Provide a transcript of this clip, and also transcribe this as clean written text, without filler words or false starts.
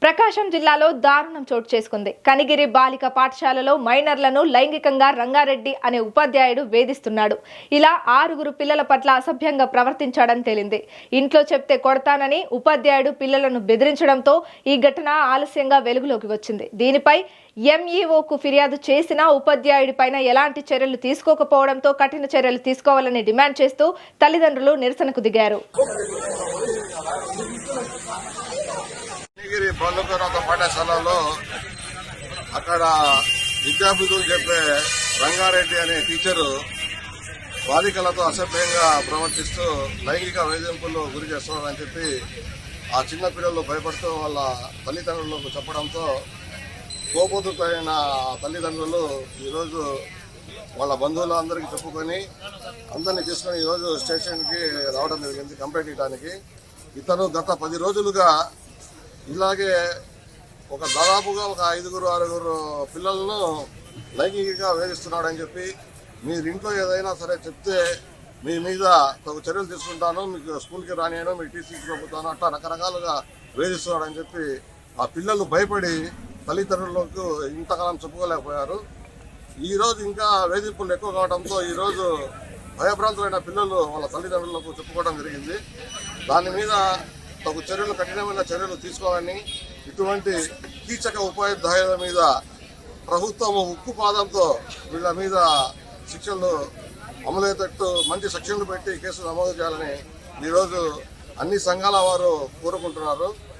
ప్రకాశం జిల్లాలో దారుణం చోటు చేసుకుంది. కనిగిరి బాలిక పాఠశాలలో మైనర్లను లైంగికంగా రంగారెడ్డి అనే ఉపాధ్యాయుడు వేధిస్తున్నాడు. ఇలా 6 పిల్లల పట్ల అసభ్యంగా ప్రవర్తించాడని తేలింది. ఇంట్లో చెప్తే కొడతానని ఉపాధ్యాయుడు పిల్లలను బెదిరించడంతో ఈ ఘటన ఆలస్యంగా వెలుగులోకి వచ్చింది. దీనిపై ఎంఈఓకు ఫిర్యాదు చేసినా ఉపాధ్యాయుడిపైన ఎలాంటి చర్యలు తీసుకోకపోవడంతో కఠిన చర్యలు తీసుకోవాలని డిమాండ్ చేస్తూ తల్లిదండ్రులు నిరసనకు దిగారు. బాలుకనాథ పాఠశాలలో అక్కడ విద్యార్థులు చెప్పే రంగారెడ్డి అనే టీచరు బాలికలతో అసభ్యంగా ప్రవర్తిస్తూ లైంగిక వేధింపులు గురి చేస్తున్నారని చెప్పి ఆ చిన్న పిల్లలు భయపడుతూ వాళ్ళ తల్లిదండ్రులకు చెప్పడంతో కోపోతులైన తల్లిదండ్రులు ఈరోజు వాళ్ళ బంధువులందరికీ చెప్పుకొని అందరినీ తీసుకొని ఈరోజు స్టేషన్కి రావడం జరిగింది కంప్లైంట్ ఇవ్వడానికి. ఇతను గత 10 రోజులుగా ఇలాగే దాదాపుగా 5-6 పిల్లలను లైంగికంగా వేధిస్తున్నాడని చెప్పి మీరు ఇంట్లో ఏదైనా సరే చెప్తే మీ మీద తగు చర్యలు తీసుకుంటాను, మీకు స్కూల్కి రానియను, మీకు టీసీకి పంపుతాను, అట్లా రకరకాలుగా వేధిస్తున్నాడని చెప్పి ఆ పిల్లలు భయపడి తల్లిదండ్రులకు ఇంతకాలం చెప్పుకోలేకపోయారు. ఈరోజు ఇంకా వేధింపులు ఎక్కువ కావడంతో ఈరోజు భయభ్రాంతులైన పిల్లలు వాళ్ళ తల్లిదండ్రులకు చెప్పుకోవడం జరిగింది. దాని మీద తగు చర్యలు, కఠినమైన చర్యలు తీసుకోవాలని, ఇటువంటి కీచక ఉపాధ్యాయుల మీద ప్రభుత్వం ఉక్కు పాదంతో వీళ్ళ మీద శిక్షలు అమలయ్యేటట్టు మంచి సెక్షన్లు పెట్టి కేసులు నమోదు చేయాలని ఈరోజు అన్ని సంఘాల వారు కోరుకుంటున్నారు.